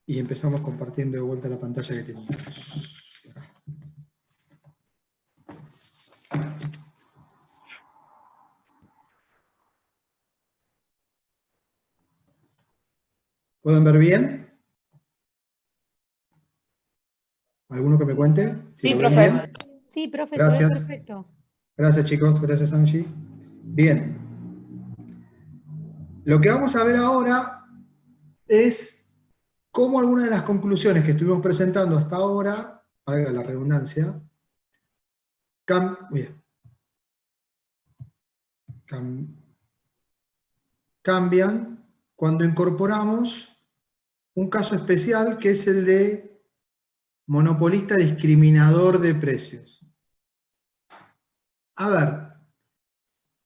Y empezamos compartiendo de vuelta la pantalla que teníamos. ¿Pueden ver bien? ¿Alguno que me cuente? Sí, ¿Lo ven profe. bien? Sí, profe, se ve Gracias. perfecto. Gracias, chicos. Gracias, Angie. Bien. Lo que vamos a ver ahora es cómo algunas de las conclusiones que estuvimos presentando hasta ahora, valga la redundancia, cambian cuando incorporamos un caso especial que es el de monopolista discriminador de precios. A ver,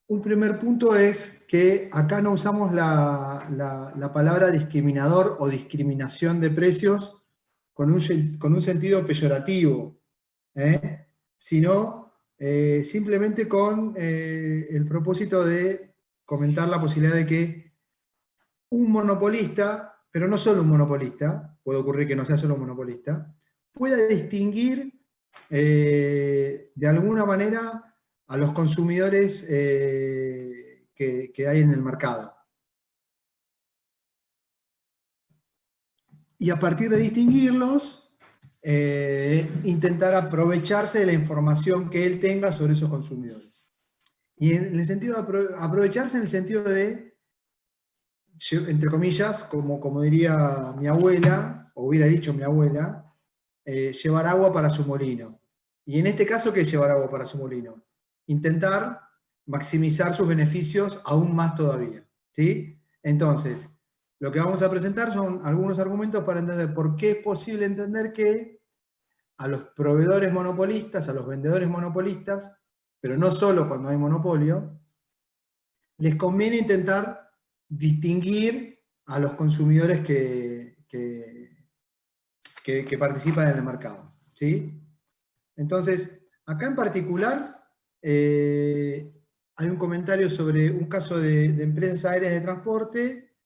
un primer punto es que acá no usamos la palabra discriminador o discriminación de precios con un sentido peyorativo, sino simplemente con el propósito de comentar la posibilidad de que un monopolista, pero no solo un monopolista, puede ocurrir que no sea solo un monopolista, pueda distinguir de alguna manera a los consumidores que hay en el mercado. Y a partir de distinguirlos, intentar aprovecharse de la información que él tenga sobre esos consumidores. Y en el sentido de aprovecharse en el sentido de, entre comillas, como diría mi abuela, o hubiera dicho mi abuela, llevar agua para su molino. Y en este caso, ¿qué es llevar agua para su molino? Intentar maximizar sus beneficios aún más todavía, ¿sí? Entonces, lo que vamos a presentar son algunos argumentos para entender por qué es posible entender que a los proveedores monopolistas, a los vendedores monopolistas, pero no solo cuando hay monopolio, les conviene intentar distinguir a los consumidores que participan en el mercado, ¿sí? Entonces, acá en particular hay un comentario sobre un caso de empresas aéreas de transporte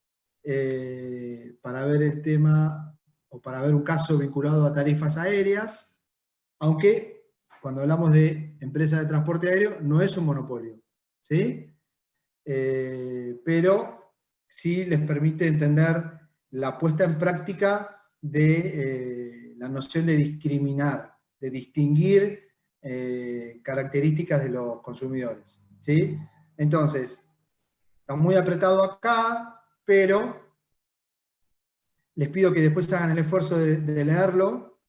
para ver el tema, o para ver un caso vinculado a tarifas aéreas, aunque cuando hablamos de empresas de transporte aéreo no es un monopolio, ¿sí? Pero sí les permite entender la puesta en práctica de la noción de discriminar, de distinguir características de los consumidores, ¿sí? Entonces, está muy apretado acá, pero les pido que después hagan el esfuerzo de leerlo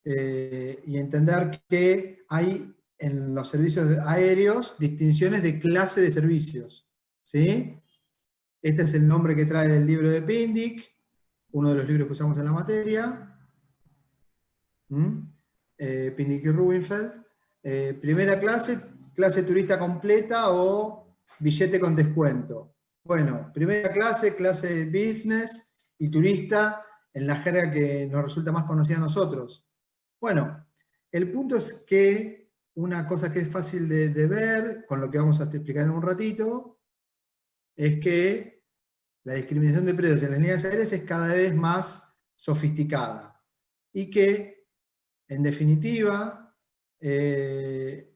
y entender que hay en los servicios aéreos distinciones de clase de servicios, ¿sí? Este es el nombre que trae del libro de Pindick, uno de los libros que usamos en la materia. Pindick y Rubinfeld. Primera clase, clase turista completa o billete con descuento. Bueno, primera clase, clase business y turista en la jerga que nos resulta más conocida a nosotros. Bueno, el punto es que una cosa que es fácil de ver, con lo que vamos a explicar en un ratito, es que la discriminación de precios en las líneas aéreas es cada vez más sofisticada y que, en definitiva, el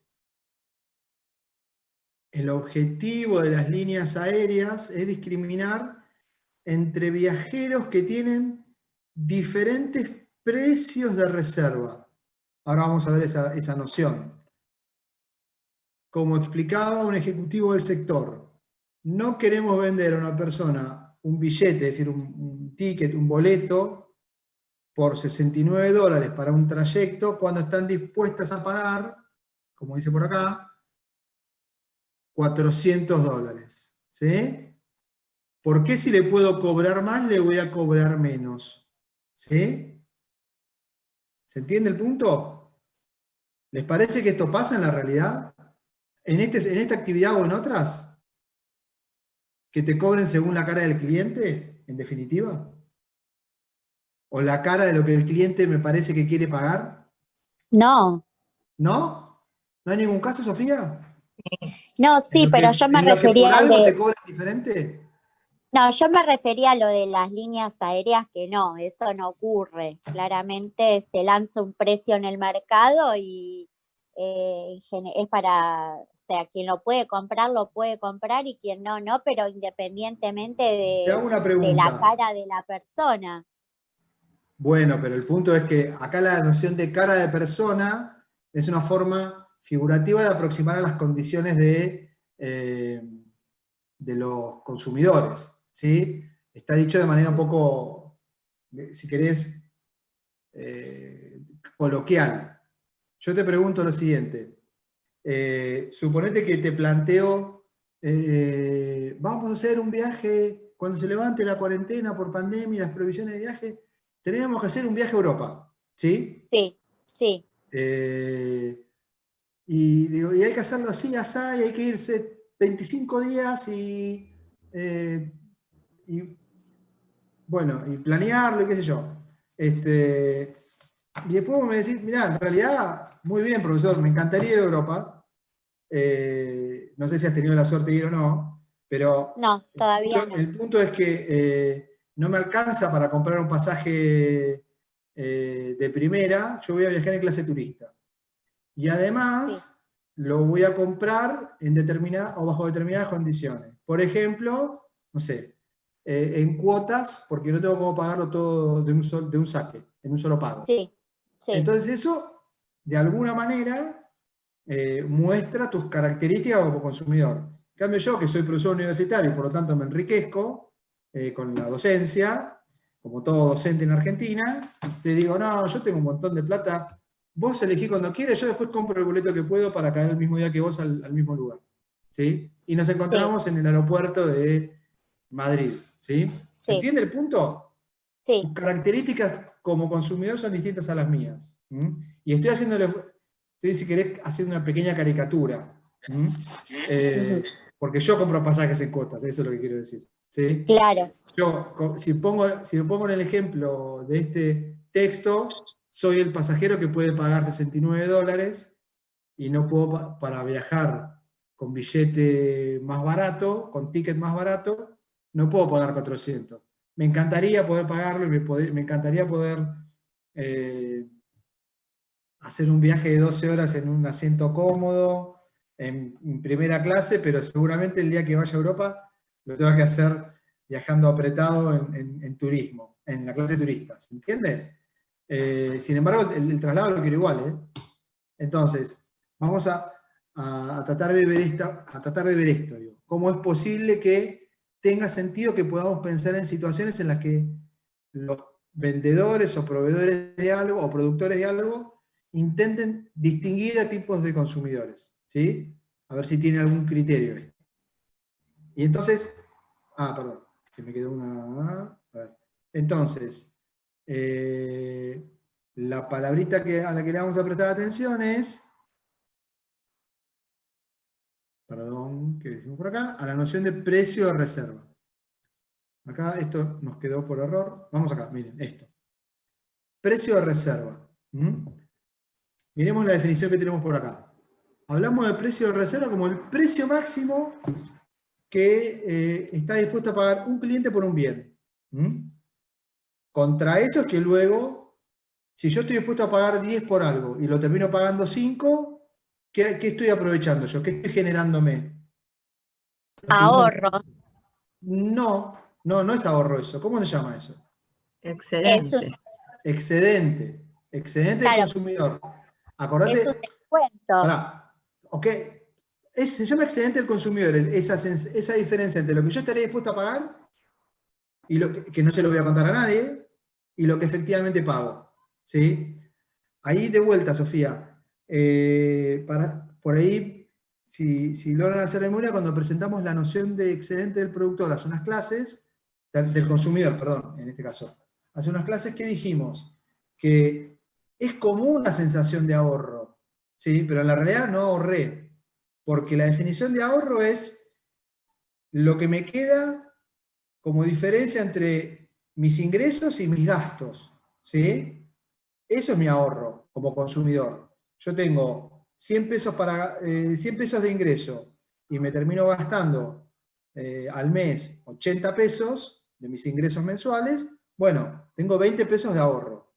objetivo de las líneas aéreas es discriminar entre viajeros que tienen diferentes precios de reserva. Ahora vamos a ver esa noción. Como explicaba un ejecutivo del sector, no queremos vender a una persona un billete, es decir, un ticket, un boleto, por $69 para un trayecto, cuando están dispuestas a pagar, como dice por acá, $400. ¿Sí? ¿Por qué si le puedo cobrar más, le voy a cobrar menos? ¿Sí? ¿Se entiende el punto? ¿Les parece que esto pasa en la realidad? ¿En esta actividad o en otras? ¿Que te cobren según la cara del cliente, en definitiva? ¿O la cara de lo que el cliente me parece que quiere pagar? No, ¿No? ¿No hay ningún caso, Sofía? no, sí, pero yo me ¿En lo que por refería al algo te de, cobran diferente? No, yo me refería a lo de las líneas aéreas, que no, eso no ocurre. Claramente se lanza un precio en el mercado y es para, o sea, quien lo puede comprar y quien no, no, pero independientemente Te hago una de la pregunta. cara de la persona. Bueno, pero el punto es que acá la noción de cara de persona es una forma figurativa de aproximar a las condiciones de los consumidores, ¿sí? Está dicho de manera un poco, si querés, coloquial. Yo te pregunto lo siguiente. Suponete que te planteo, vamos a hacer un viaje, cuando se levante la cuarentena por pandemia y las prohibiciones de viaje, tenemos que hacer un viaje a Europa, ¿sí? Sí, sí, Eh, y, digo, y hay que hacerlo así, así, y hay que irse 25 días y, bueno, y planearlo y qué sé yo. Y después vos me decís, mirá, en realidad, muy bien, profesor, me encantaría ir a Europa. No sé si has tenido la suerte de ir o no, pero no, todavía no. el punto es que no me alcanza para comprar un pasaje de primera, yo voy a viajar en clase turista. Y Sí, además lo voy a comprar en o bajo determinadas condiciones. Por ejemplo, no sé, en cuotas, porque no tengo cómo pagarlo todo de un saque, en un solo pago. sí, sí, Entonces eso, de alguna manera, muestra tus características como consumidor. En cambio yo, que soy profesor universitario y por lo tanto me enriquezco con la docencia, como todo docente en Argentina, te digo, no, yo tengo un montón de plata, vos elegí cuando quieras, yo después compro el boleto que puedo para caer el mismo día que vos al mismo lugar. ¿Sí? Y nos sí, encontramos en el aeropuerto de Madrid. ¿Sí? ¿Se sí, entiende el punto? sí. Tus características como consumidor son distintas a las mías. Y estoy si querés, haciendo una pequeña caricatura. ¿Mm? Ujú. Porque yo compro pasajes en cuotas, eso es lo que quiero decir. ¿Sí? Claro, Yo, si me pongo en el ejemplo de este texto, soy el pasajero que puede pagar $69 y no puedo, para viajar con billete más barato, con ticket más barato, no puedo pagar 400. Me encantaría poder pagarlo y me encantaría poder eh, hacer un viaje de 12 horas en un asiento cómodo, en primera clase, pero seguramente el día que vaya a Europa lo tengo que hacer viajando apretado en turismo, en la clase turista, ¿se entiende? Sin embargo, el traslado lo quiero igual, ¿eh? Entonces, vamos a tratar de ver esto, digo. ¿Cómo es posible que tenga sentido que podamos pensar en situaciones en las que los vendedores o proveedores de algo o productores de algo intenten distinguir a tipos de consumidores? ¿Sí? A ver si tiene algún criterio. Y entonces, perdón, que me quedó una. A ver. Entonces, la palabrita a la que le vamos a prestar atención es, perdón, ¿qué decimos por acá? A la noción de precio de reserva. Acá esto nos quedó por error. Vamos acá, miren, esto. Precio de reserva. Miremos la definición que tenemos por acá. Hablamos de precio de reserva como el precio máximo que está dispuesto a pagar un cliente por un bien. Contra eso es que luego, si yo estoy dispuesto a pagar 10 por algo y lo termino pagando 5, ¿qué estoy aprovechando yo? ¿Qué estoy generándome? ahorro. No, no es ahorro eso. ¿Cómo se llama eso? Es un, Excedente. Excedente. Excedente del claro, consumidor. es un Acordate, descuento. pará, ok, se llama excedente del consumidor, esa diferencia entre lo que yo estaría dispuesto a pagar y que no se lo voy a contar a nadie, y lo que efectivamente pago. ¿Sí? Ahí de vuelta, Sofía, por ahí, si logran hacer memoria, cuando presentamos la noción de excedente del productor hace unas clases, del consumidor, perdón, en este caso, hace unas clases que dijimos que es común la sensación de ahorro, ¿sí? Pero en la realidad no ahorré, porque la definición de ahorro es lo que me queda como diferencia entre mis ingresos y mis gastos, ¿sí? Eso es mi ahorro como consumidor. Yo tengo 100 pesos, 100 pesos de ingreso y me termino gastando al mes 80 pesos de mis ingresos mensuales, bueno, tengo 20 pesos de ahorro.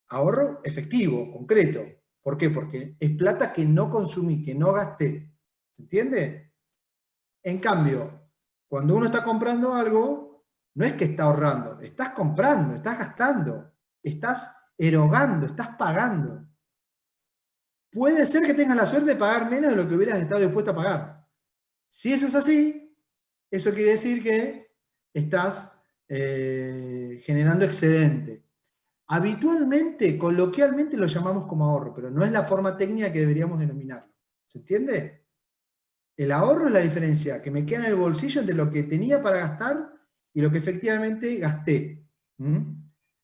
Ahorro efectivo, concreto. ¿Por qué? Porque es plata que no consumí, que no gasté. ¿Entiende? En cambio, cuando uno está comprando algo, no es que está ahorrando, estás comprando, estás gastando, estás erogando, estás pagando. Puede ser que tengas la suerte de pagar menos de lo que hubieras estado dispuesto a pagar. Si eso es así, eso quiere decir que estás generando excedente. Habitualmente, coloquialmente lo llamamos como ahorro, pero no es la forma técnica que deberíamos denominarlo. ¿Se entiende? El ahorro es la diferencia que me queda en el bolsillo entre lo que tenía para gastar y lo que efectivamente gasté.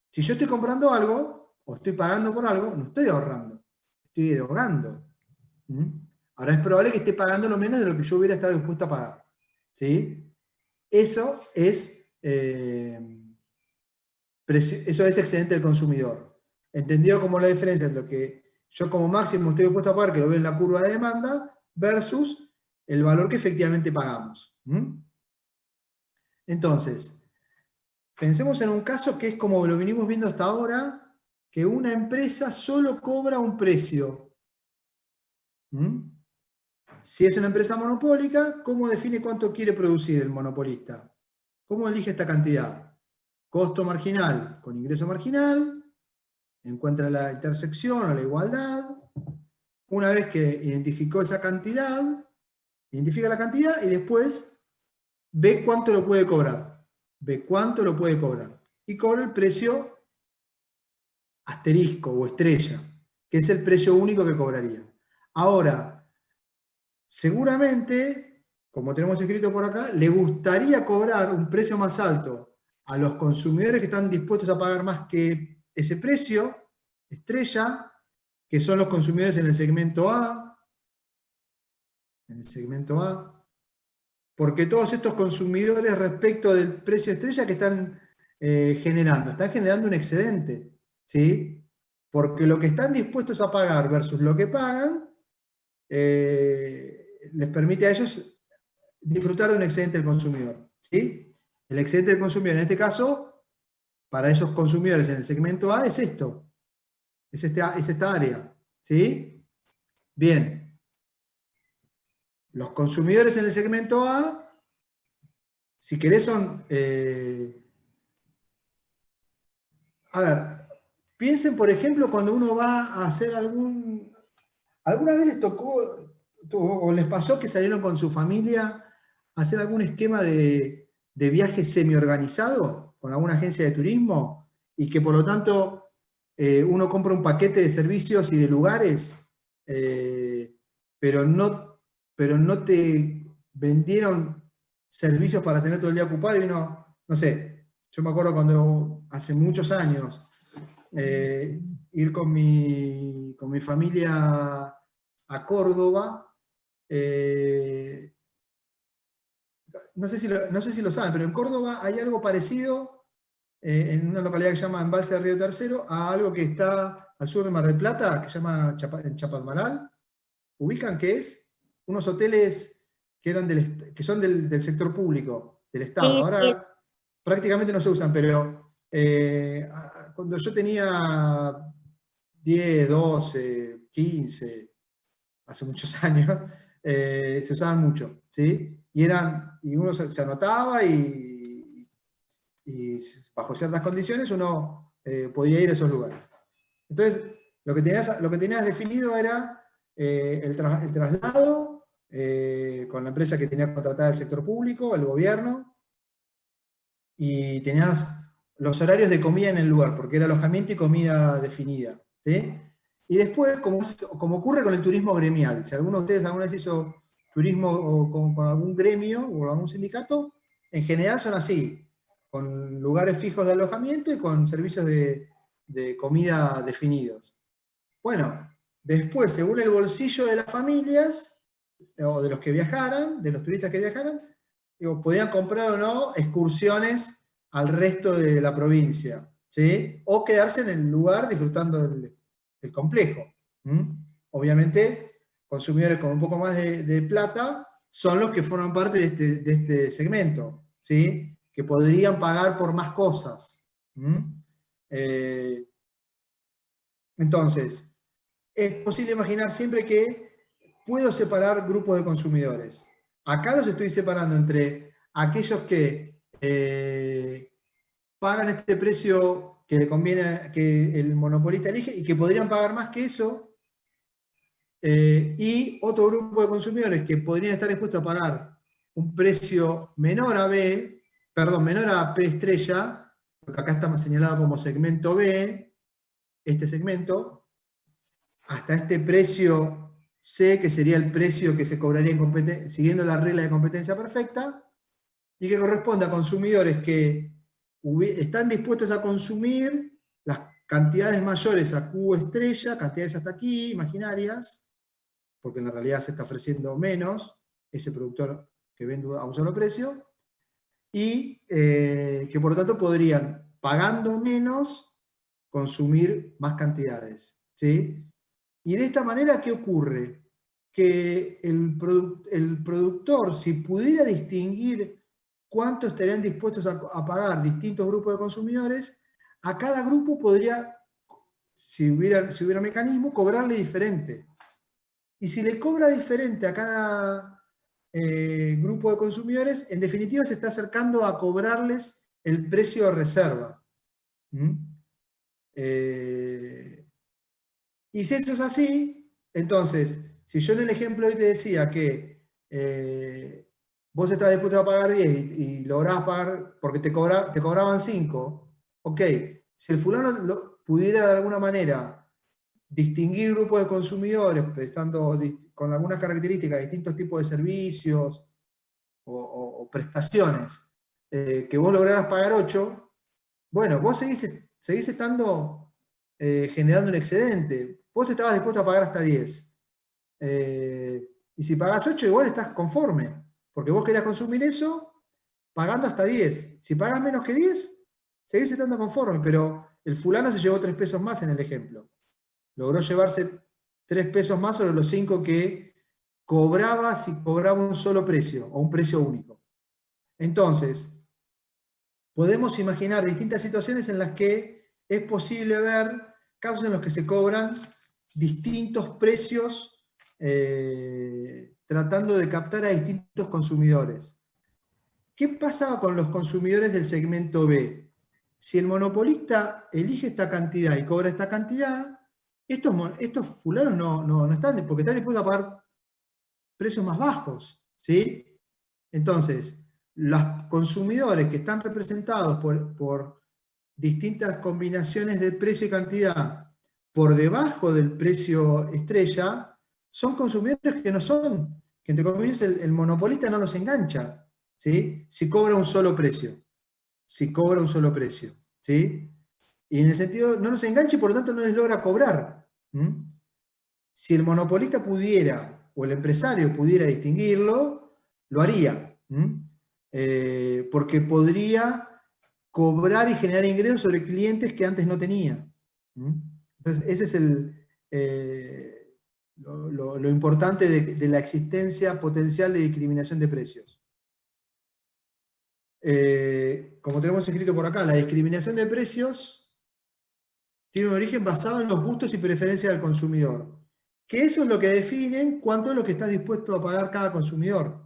Si yo estoy comprando algo, o estoy pagando por algo, no estoy ahorrando, estoy erogando. Ahora es probable que esté pagando lo menos de lo que yo hubiera estado dispuesto a pagar. ¿Sí? Eso es excedente del consumidor. Entendido como la diferencia entre lo que yo como máximo estoy dispuesto a pagar, que lo veo en la curva de demanda, versus el valor que efectivamente pagamos. Entonces, pensemos en un caso que es como lo venimos viendo hasta ahora, que una empresa solo cobra un precio. Si es una empresa monopólica, ¿cómo define cuánto quiere producir el monopolista? ¿Cómo elige esta cantidad? Costo marginal con ingreso marginal, encuentra la intersección o la igualdad. Una vez que identificó esa cantidad, identifica la cantidad y después ve cuánto lo puede cobrar. Ve cuánto lo puede cobrar. Y cobra el precio asterisco o estrella, que es el precio único que cobraría. Ahora, seguramente, como tenemos escrito por acá, le gustaría cobrar un precio más alto a los consumidores que están dispuestos a pagar más que ese precio, estrella, que son los consumidores en el segmento A, porque todos estos consumidores respecto del precio estrella que están generando un excedente, ¿sí? Porque lo que están dispuestos a pagar versus lo que pagan, les permite a ellos disfrutar de un excedente del consumidor, ¿sí? El excedente del consumidor, en este caso, para esos consumidores en el segmento A, es esto, es esta área, ¿sí? Bien. Los consumidores en el segmento A, si querés, son... a ver, piensen, por ejemplo, cuando uno va a hacer ¿alguna vez les tocó o les pasó que salieron con su familia a hacer algún esquema de viaje semi-organizado con alguna agencia de turismo y que por lo tanto uno compra un paquete de servicios y de lugares, pero no te vendieron servicios para tener todo el día ocupado y no sé, yo me acuerdo cuando hace muchos años ir con mi familia a Córdoba. No sé si lo saben, pero en Córdoba hay algo parecido en una localidad que se llama Embalse de Río Tercero a algo que está al sur de Mar del Plata, que se llama en Chapadmalal. ¿Ubican qué es? Unos hoteles que son del sector público, del Estado. Sí, sí, Ahora prácticamente no se usan, pero cuando yo tenía 10, 12, 15, hace muchos años, se usaban mucho, ¿sí? Y uno se anotaba y bajo ciertas condiciones uno podía ir a esos lugares. Entonces, lo que tenías definido era el traslado con la empresa que tenía contratada el sector público, el gobierno, y tenías los horarios de comida en el lugar, porque era alojamiento y comida definida, ¿sí? Y después, como ocurre con el turismo gremial, si alguno de ustedes alguna vez hizo turismo con algún gremio o algún sindicato, en general son así, con lugares fijos de alojamiento y con servicios de comida definidos. Bueno, después, según el bolsillo de las familias, o de los que viajaran, de los turistas que viajaran, podían comprar o no excursiones al resto de la provincia, ¿sí? O quedarse en el lugar disfrutando del complejo. Obviamente, consumidores con un poco más de plata son los que forman parte de este segmento, ¿sí? Que podrían pagar por más cosas. Entonces, es posible imaginar siempre que puedo separar grupos de consumidores. Acá los estoy separando entre aquellos que pagan este precio que le conviene, que el monopolista elige, y que podrían pagar más que eso, y otro grupo de consumidores que podrían estar dispuestos a pagar un precio menor a B, perdón, menor a P estrella, porque acá está señalado como segmento B, este segmento, hasta este precio C, que sería el precio que se cobraría siguiendo la regla de competencia perfecta, y que corresponde a consumidores que están dispuestos a consumir las cantidades mayores a Q estrella, cantidades hasta aquí, imaginarias, porque en la realidad se está ofreciendo menos ese productor que vende a un solo precio, y que por lo tanto podrían, pagando menos, consumir más cantidades, ¿sí? Y de esta manera, ¿qué ocurre? Que el productor, si pudiera distinguir cuánto estarían dispuestos a pagar distintos grupos de consumidores, a cada grupo podría, si hubiera mecanismo, cobrarle diferente. Y si le cobra diferente a cada grupo de consumidores, en definitiva se está acercando a cobrarles el precio de reserva. Y si eso es así, entonces, si yo en el ejemplo hoy te decía que vos estabas dispuesto a pagar 10 y lograbas pagar, porque te cobraban 5, ok, si el fulano pudiera de alguna manera distinguir grupos de consumidores, prestando con algunas características distintos tipos de servicios o prestaciones, que vos lograras pagar 8, bueno, vos seguís estando generando un excedente. Vos estabas dispuesto a pagar hasta 10. Y si pagás 8, igual estás conforme, porque vos querías consumir eso pagando hasta 10. Si pagás menos que 10, seguís estando conforme, pero el fulano se llevó 3 pesos más en el ejemplo. Logró llevarse 3 pesos más sobre los 5 que cobraba si cobraba un solo precio, o un precio único. Entonces, podemos imaginar distintas situaciones en las que es posible ver casos en los que se cobran distintos precios tratando de captar a distintos consumidores. ¿Qué pasa con los consumidores del segmento B? Si el monopolista elige esta cantidad y cobra esta cantidad, estos fulanos no están, porque están dispuestos a pagar precios más bajos, ¿sí? Entonces, los consumidores que están representados por distintas combinaciones de precio y cantidad por debajo del precio estrella, son consumidores que no son, que entre comillas el monopolista no los engancha, ¿sí? Si cobra un solo precio. Si cobra un solo precio, ¿sí? Y en el sentido, no los engancha y por lo tanto no les logra cobrar. Si el monopolista pudiera, o el empresario pudiera distinguirlo, lo haría. Porque podría cobrar y generar ingresos sobre clientes que antes no tenía. Entonces, ese es lo importante de la existencia potencial de discriminación de precios. Como tenemos escrito por acá, la discriminación de precios tiene un origen basado en los gustos y preferencias del consumidor. Que eso es lo que define cuánto es lo que está dispuesto a pagar cada consumidor.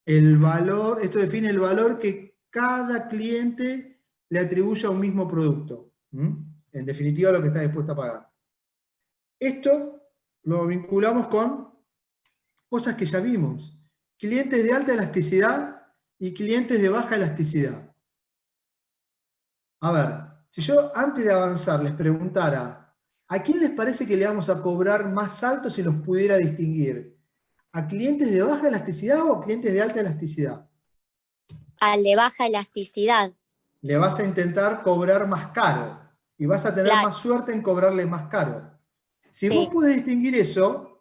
El valor, esto define el valor que cada cliente le atribuye a un mismo producto. En definitiva, lo que está dispuesto a pagar. Esto lo vinculamos con cosas que ya vimos. Clientes de alta elasticidad y clientes de baja elasticidad. A ver, si yo antes de avanzar les preguntara, ¿a quién les parece que le vamos a cobrar más alto si los pudiera distinguir? ¿A clientes de baja elasticidad o a clientes de alta elasticidad? Al de baja elasticidad. Le vas a intentar cobrar más caro y vas a tener más suerte en cobrarle más caro. Si vos podés distinguir eso,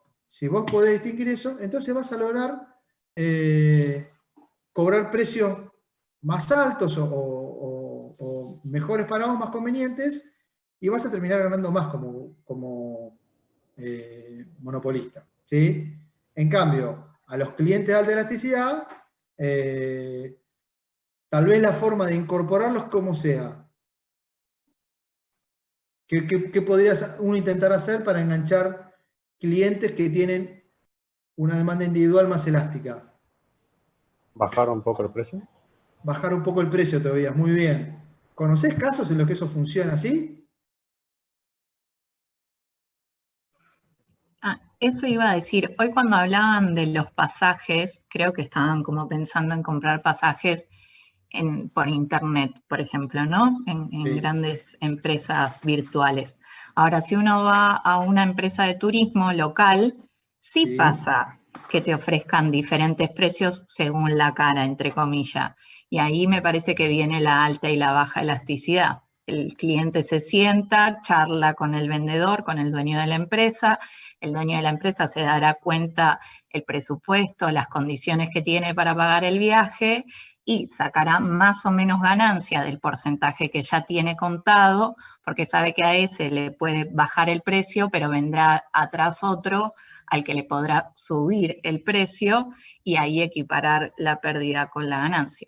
entonces vas a lograr cobrar precios más altos o mejores para vos, más convenientes, y vas a terminar ganando más como monopolista, ¿sí? En cambio, a los clientes de alta elasticidad, tal vez la forma de incorporarlos como sea. ¿Qué podría uno intentar hacer para enganchar clientes que tienen una demanda individual más elástica? ¿Bajar un poco el precio? Bajar un poco el precio todavía, muy bien. ¿Conocés casos en los que eso funciona así? Eso iba a decir, hoy cuando hablaban de los pasajes, creo que estaban como pensando en comprar pasajes por internet, por ejemplo, ¿no? En Sí. grandes empresas virtuales. Ahora, si uno va a una empresa de turismo local, sí pasa que te ofrezcan diferentes precios según la cara, entre comillas. Y ahí me parece que viene la alta y la baja elasticidad. El cliente se sienta, charla con el vendedor, con el dueño de la empresa. El dueño de la empresa se dará cuenta el presupuesto, las condiciones que tiene para pagar el viaje y sacará más o menos ganancia del porcentaje que ya tiene contado, porque sabe que a ese le puede bajar el precio, pero vendrá atrás otro al que le podrá subir el precio y ahí equiparar la pérdida con la ganancia.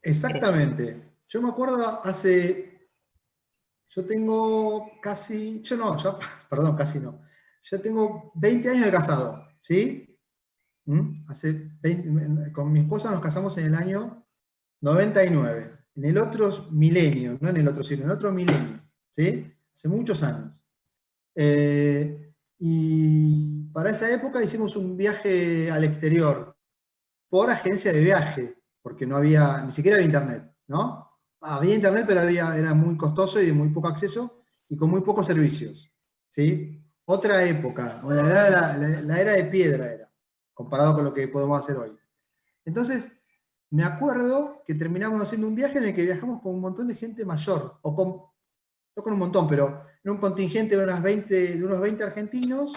Exactamente. Yo me acuerdo yo tengo casi, perdón, casi no. Yo tengo 20 años de casado, ¿sí? Con mi esposa nos casamos en el año 99, en el otro milenio, no en el otro siglo, en el otro milenio, ¿sí? Hace muchos años. Y para esa época hicimos un viaje al exterior por agencia de viaje, porque no había, ni siquiera había internet, ¿no? Había internet, pero era muy costoso y de muy poco acceso y con muy pocos servicios, ¿sí? Otra época, la era de piedra era, comparado con lo que podemos hacer hoy. Entonces, me acuerdo que terminamos haciendo un viaje en el que viajamos con un montón de gente mayor, no con un montón, pero en un contingente de unos 20 argentinos,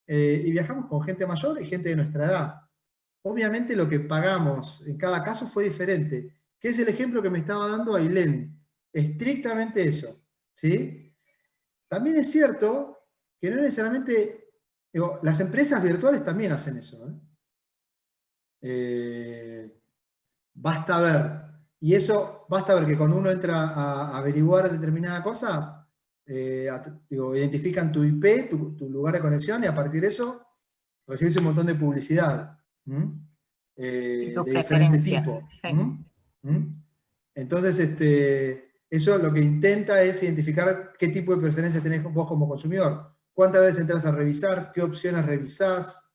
y viajamos con gente mayor y gente de nuestra edad. Obviamente lo que pagamos en cada caso fue diferente, que es el ejemplo que me estaba dando Ailén. Estrictamente eso, ¿sí? También es cierto que no necesariamente, las empresas virtuales también hacen eso, basta ver, y eso, basta ver que cuando uno entra a averiguar determinada cosa, identifican tu IP, tu lugar de conexión, y a partir de eso recibís un montón de publicidad. De diferente tipo. Sí. Entonces, eso lo que intenta es identificar qué tipo de preferencias tenés vos como consumidor. ¿Cuántas veces entras a revisar? ¿Qué opciones revisás?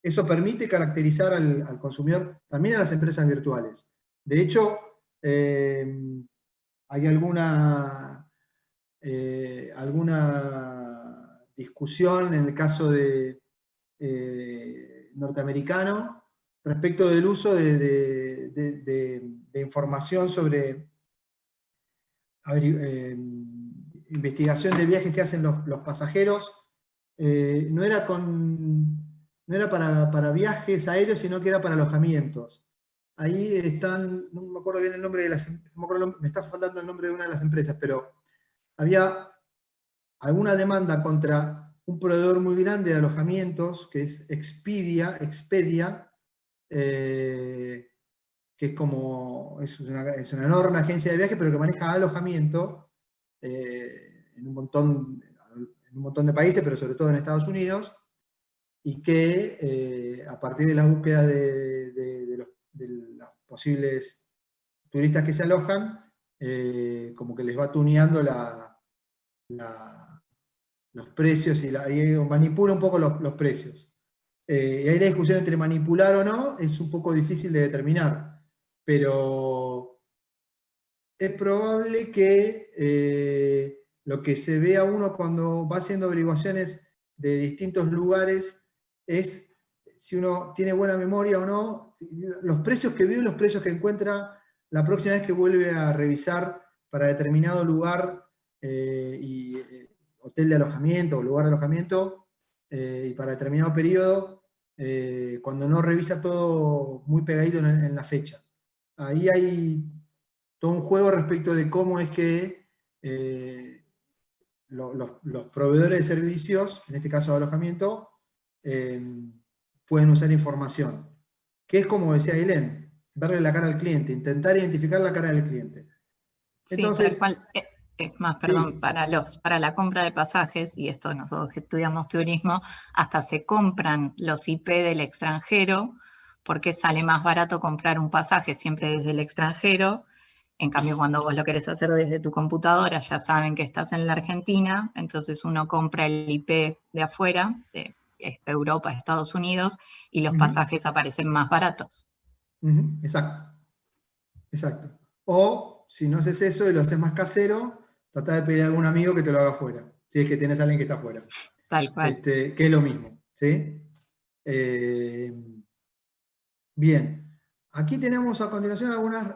Eso permite caracterizar al consumidor, también a las empresas virtuales. De hecho, hay alguna discusión en el caso de norteamericano respecto del uso de información sobre investigación de viajes que hacen los pasajeros. No era para viajes aéreos, sino que era para alojamientos. Ahí están, no me acuerdo bien el nombre de me está faltando el nombre de una de las empresas, pero había alguna demanda contra un proveedor muy grande de alojamientos, que es Expedia, que es una enorme agencia de viajes, pero que maneja alojamiento en un montón de países, pero sobre todo en Estados Unidos, y que a partir de la búsqueda de los posibles turistas que se alojan, como que les va tuneando los precios y manipula un poco los precios. Y ahí la discusión entre manipular o no es un poco difícil de determinar, pero es probable que lo que se vea uno cuando va haciendo averiguaciones de distintos lugares es si uno tiene buena memoria o no, los precios que vio y los precios que encuentra la próxima vez que vuelve a revisar para determinado lugar hotel de alojamiento o lugar de alojamiento, y para determinado periodo, cuando no revisa todo muy pegadito en la fecha. Ahí hay todo un juego respecto de cómo es que los proveedores de servicios, en este caso de alojamiento, pueden usar información, que es como decía Ailén, verle la cara al cliente, intentar identificar la cara del cliente. Entonces, sí, tal cual. Es más, perdón, sí, para la compra de pasajes, y esto nosotros que estudiamos turismo, hasta se compran los IP del extranjero, porque sale más barato comprar un pasaje siempre desde el extranjero. En cambio, cuando vos lo querés hacer desde tu computadora, ya saben que estás en la Argentina, entonces uno compra el IP de afuera, de Europa, Estados Unidos, y los pasajes aparecen más baratos. exacto, exacto. O, si no haces eso y lo haces más casero, trata de pedir a algún amigo que te lo haga afuera, si es que tienes a alguien que está afuera. Tal cual. Que es lo mismo, ¿sí? Bien, aquí tenemos a continuación algunas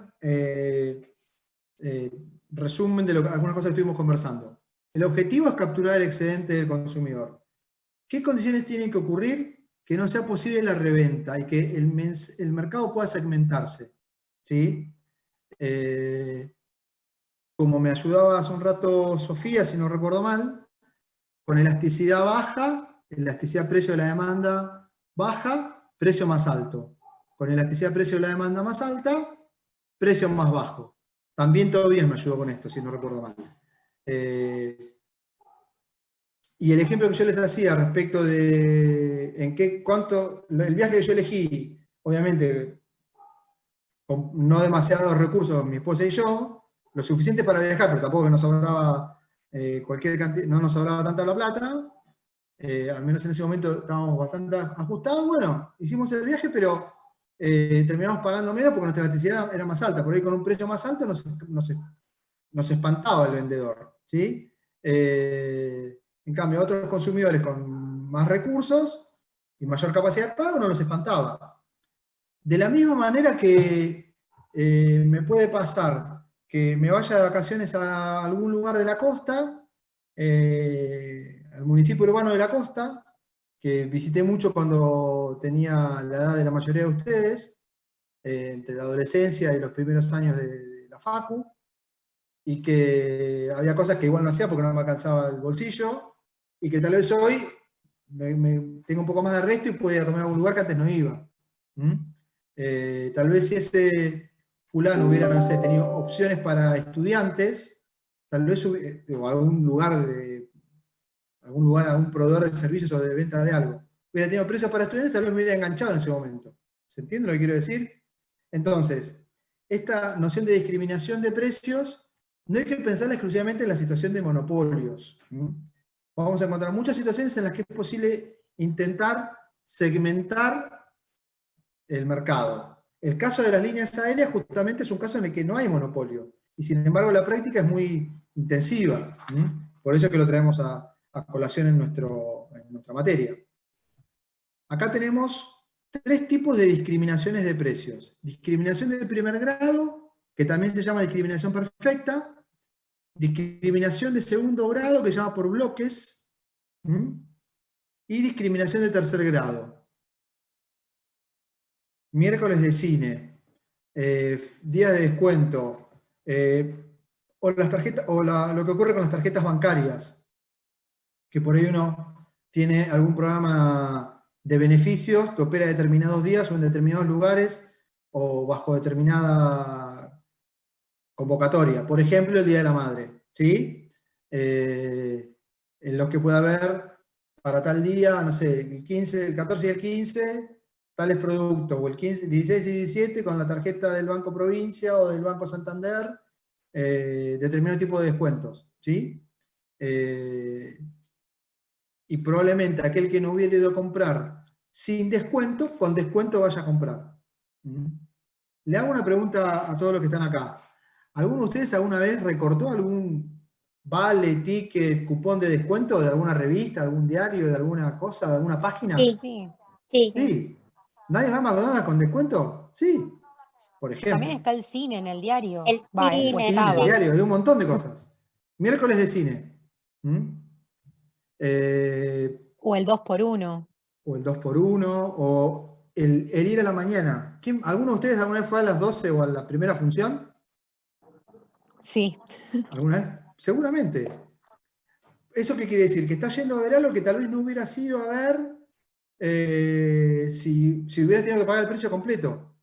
resumen de algunas cosas que estuvimos conversando. El objetivo es capturar el excedente del consumidor. ¿Qué condiciones tienen que ocurrir? Que no sea posible la reventa y que el mercado pueda segmentarse, ¿sí? Como me ayudaba hace un rato Sofía, si no recuerdo mal, con elasticidad baja, elasticidad precio de la demanda baja, precio más alto. Con elasticidad precio de la demanda más alta, precio más bajo. También Tobias me ayudó con esto, si no recuerdo mal. Y el ejemplo que yo les hacía respecto de el viaje que yo elegí, obviamente, con no demasiados recursos, mi esposa y yo, lo suficiente para viajar, pero tampoco que nos sobraba cualquier cantidad, no nos sobraba tanta la plata, al menos en ese momento estábamos bastante ajustados. Bueno, hicimos el viaje, pero terminamos pagando menos porque nuestra elasticidad era más alta. Por ahí con un precio más alto nos espantaba el vendedor, ¿sí? En cambio, otros consumidores con más recursos y mayor capacidad de pago no nos espantaba. De la misma manera que me puede pasar que me vaya de vacaciones a algún lugar de la costa, al municipio urbano de la costa, que visité mucho cuando tenía la edad de la mayoría de ustedes, entre la adolescencia y los primeros años de la facu, y que había cosas que igual no hacía porque no me alcanzaba el bolsillo, y que tal vez hoy tengo un poco más de resto y puedo ir a comer a algún lugar que antes no iba. Tal vez si ese fulano hubiera, no sé, tenido opciones para estudiantes, tal vez o algún proveedor de servicios o de venta de algo, hubiera tenido precios para estudiantes, tal vez me hubiera enganchado en ese momento. ¿Se entiende lo que quiero decir? Entonces, esta noción de discriminación de precios no hay que pensarla exclusivamente en la situación de monopolios. Vamos a encontrar muchas situaciones en las que es posible intentar segmentar el mercado. El caso de las líneas aéreas justamente es un caso en el que no hay monopolio, y sin embargo la práctica es muy intensiva. Por eso es que lo traemos a colación en nuestra materia. Acá tenemos 3 tipos de discriminaciones de precios. Discriminación de primer grado, que también se llama discriminación perfecta. Discriminación de segundo grado, que se llama por bloques. Y discriminación de tercer grado. Miércoles de cine. Día de descuento. O las tarjetas, o lo que ocurre con las tarjetas bancarias. Que por ahí uno tiene algún programa de beneficios que opera determinados días o en determinados lugares o bajo determinada convocatoria. Por ejemplo, el Día de la Madre, ¿sí? En los que puede haber para tal día, no sé, el 14 y el 15, tales productos, o el 15, 16 y 17 con la tarjeta del Banco Provincia o del Banco Santander, determinado tipo de descuentos, ¿sí? Y probablemente aquel que no hubiera ido a comprar sin descuento, con descuento vaya a comprar. Le hago una pregunta a todos los que están acá. ¿Alguno de ustedes alguna vez recortó algún vale, ticket, cupón de descuento de alguna revista, algún diario, de alguna cosa, de alguna página? Sí. Sí. ¿Nadie va a McDonald's con descuento? Sí, por ejemplo. También está el cine en el diario. El cine, Sí, el diario, hay un montón de cosas. Miércoles de cine. O el 2x1. O el 2x1, o el ir a la mañana. ¿Alguno de ustedes alguna vez fue a las 12 o a la primera función? Sí. ¿Alguna vez? Seguramente. ¿Eso qué quiere decir? Que está yendo a ver algo que tal vez no hubiera sido a ver si hubieras tenido que pagar el precio completo.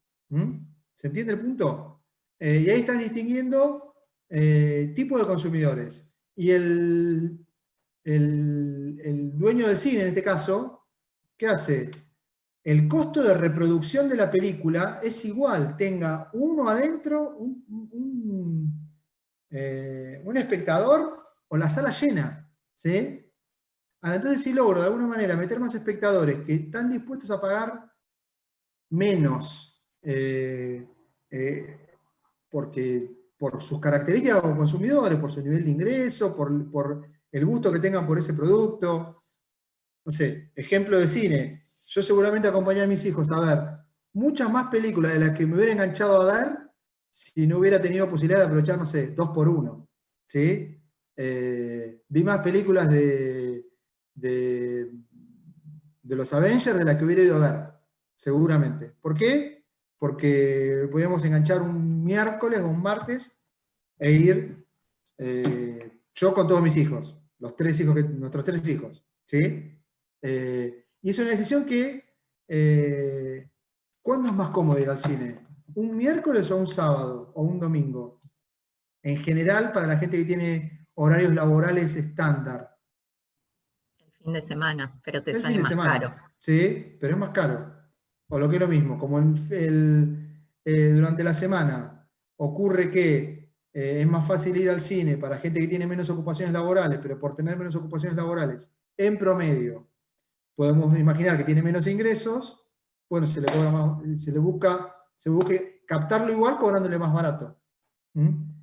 ¿Se entiende el punto? Y ahí estás distinguiendo tipo de consumidores. Y el dueño del cine, en este caso, ¿qué hace? El costo de reproducción de la película es igual, tenga uno adentro, un espectador o la sala llena. ¿Sí? Ahora, entonces, si logro de alguna manera meter más espectadores que están dispuestos a pagar menos, porque por sus características como consumidores, por su nivel de ingreso, por el gusto que tengan por ese producto. No sé, ejemplo de cine. Yo seguramente acompañé a mis hijos a ver muchas más películas de las que me hubiera enganchado a ver si no hubiera tenido posibilidad de aprovechar, no sé, 2x1. ¿Sí? Vi más películas de los Avengers de las que hubiera ido a ver, seguramente. ¿Por qué? Porque podíamos enganchar un miércoles o un martes e ir yo con todos mis hijos, nuestros 3 hijos. ¿Sí? Y es una decisión que, ¿cuándo es más cómodo ir al cine? ¿Un miércoles o un sábado o un domingo? En general, para la gente que tiene horarios laborales estándar. El fin de semana, pero te El sale fin de más semana, caro. ¿sí? Pero es más caro. O lo que es lo mismo, como durante la semana ocurre que es más fácil ir al cine para gente que tiene menos ocupaciones laborales, pero por tener menos ocupaciones laborales, en promedio, podemos imaginar que tiene menos ingresos, bueno, se le busca captarlo igual cobrándole más barato.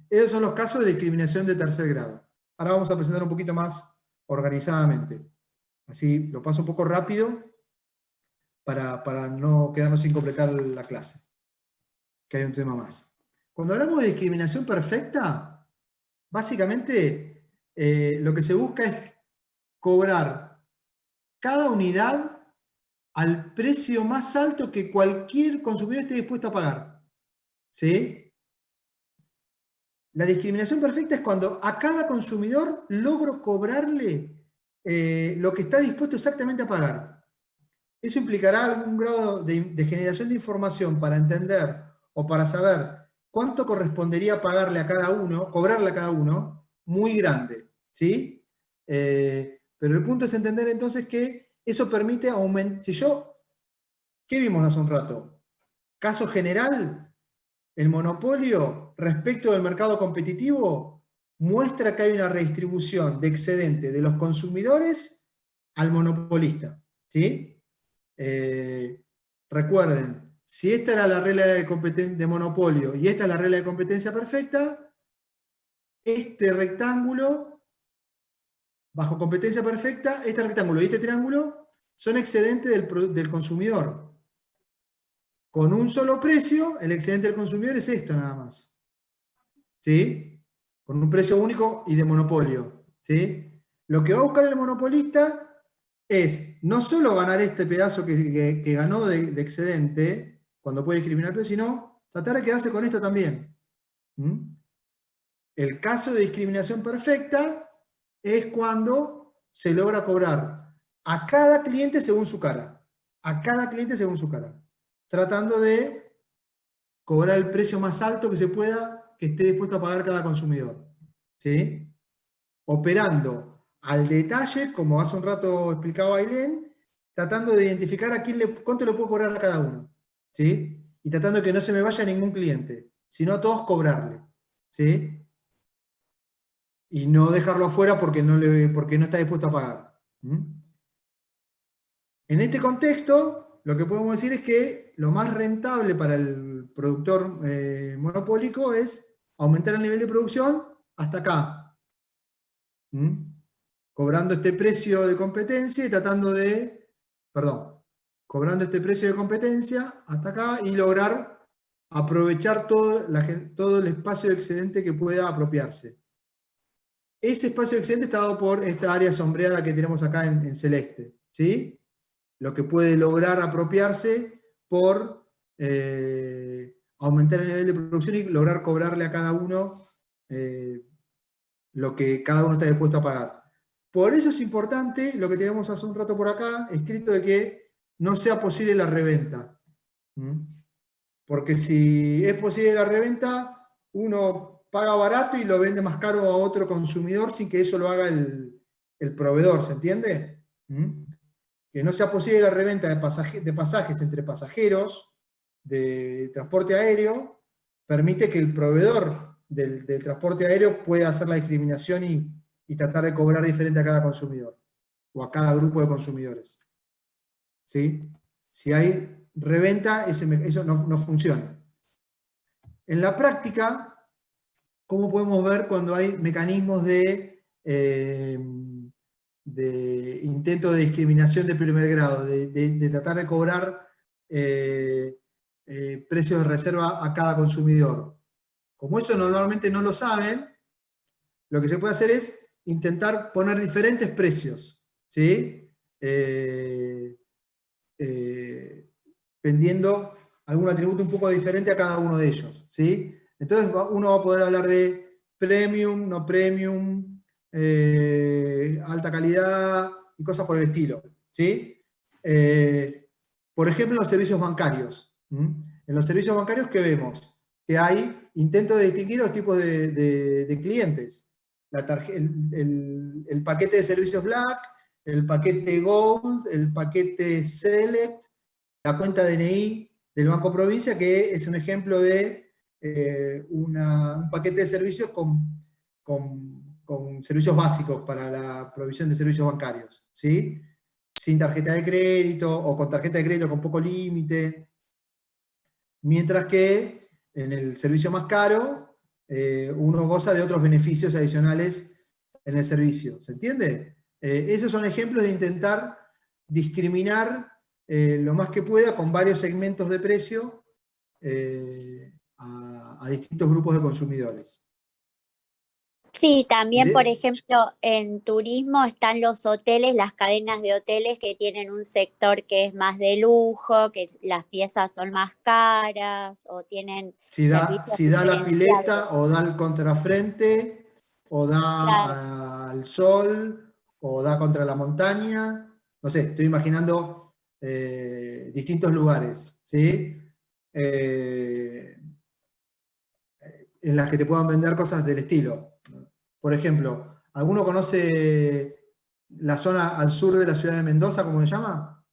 Esos son los casos de discriminación de tercer grado. Ahora vamos a presentar un poquito más organizadamente. Así lo paso un poco rápido para no quedarnos sin completar la clase, que hay un tema más. Cuando hablamos de discriminación perfecta, básicamente lo que se busca es cobrar cada unidad al precio más alto que cualquier consumidor esté dispuesto a pagar. ¿Sí? La discriminación perfecta es cuando a cada consumidor logro cobrarle lo que está dispuesto exactamente a pagar. Eso implicará algún grado de generación de información para entender o para saber cuánto correspondería pagarle a cada uno, cobrarle a cada uno, muy grande. ¿Sí? Pero el punto es entender entonces que eso permite aumentar. ¿Qué vimos hace un rato? Caso general, el monopolio respecto del mercado competitivo muestra que hay una redistribución de excedente de los consumidores al monopolista. ¿Sí? Recuerden, si esta era la regla de monopolio y esta es la regla de competencia perfecta, este rectángulo, bajo competencia perfecta, este rectángulo y este triángulo son excedentes del consumidor. Con un solo precio, el excedente del consumidor es esto nada más. ¿Sí? Con un precio único y de monopolio. ¿Sí? Lo que va a buscar el monopolista es no solo ganar este pedazo que ganó de excedente, cuando puede discriminar, sino tratar de quedarse con esto también. El caso de discriminación perfecta es cuando se logra cobrar a cada cliente según su cara. A cada cliente según su cara. Tratando de cobrar el precio más alto que se pueda, que esté dispuesto a pagar cada consumidor. ¿Sí? Operando al detalle, como hace un rato explicaba Ailén, tratando de identificar cuánto le puedo cobrar a cada uno. ¿Sí? Y tratando de que no se me vaya ningún cliente, sino a todos cobrarle. ¿Sí? Y no dejarlo afuera porque no está dispuesto a pagar. En este contexto, lo que podemos decir es que lo más rentable para el productor monopólico es aumentar el nivel de producción hasta acá. Cobrando este precio de competencia y cobrando este precio de competencia hasta acá y lograr aprovechar todo el espacio de excedente que pueda apropiarse. Ese espacio de excedente está dado por esta área sombreada que tenemos acá en celeste. ¿Sí? Lo que puede lograr apropiarse por aumentar el nivel de producción y lograr cobrarle a cada uno lo que cada uno está dispuesto a pagar. Por eso es importante lo que tenemos hace un rato por acá, escrito de que no sea posible la reventa. Porque si es posible la reventa, uno paga barato y lo vende más caro a otro consumidor sin que eso lo haga el proveedor, ¿se entiende? Que no sea posible la reventa de pasajes entre pasajeros de transporte aéreo, permite que el proveedor del transporte aéreo pueda hacer la discriminación y tratar de cobrar diferente a cada consumidor, o a cada grupo de consumidores. ¿Sí? Si hay reventa, eso no funciona. En la práctica, ¿cómo podemos ver cuando hay mecanismos de intento de discriminación de primer grado, de tratar de cobrar precios de reserva a cada consumidor? Como eso normalmente no lo saben, lo que se puede hacer es intentar poner diferentes precios, ¿sí? Vendiendo algún atributo un poco diferente a cada uno de ellos, ¿sí? Entonces uno va a poder hablar de premium, no premium, alta calidad y cosas por el estilo, ¿sí? Por ejemplo, los servicios bancarios. En los servicios bancarios, ¿qué vemos? Que hay intentos de distinguir los tipos de clientes. El paquete de servicios Black, el paquete Gold, el paquete Select, la cuenta DNI del Banco Provincia, que es un ejemplo de un paquete de servicios con servicios básicos para la provisión de servicios bancarios, ¿sí? Sin tarjeta de crédito, o con tarjeta de crédito con poco límite. Mientras que en el servicio más caro, uno goza de otros beneficios adicionales en el servicio. ¿Se entiende? Esos son ejemplos de intentar discriminar lo más que pueda con varios segmentos de precio a distintos grupos de consumidores. Sí, también, por ejemplo, en turismo están los hoteles, las cadenas de hoteles que tienen un sector que es más de lujo, que las piezas son más caras, o tienen si da la diferenciados. pileta, o da el contrafrente, o da Claro. al sol, o da contra la montaña. No sé, estoy imaginando distintos lugares, ¿sí? En las que te puedan vender cosas del estilo. Por ejemplo, ¿alguno conoce la zona al sur de la ciudad de Mendoza, cómo se llama?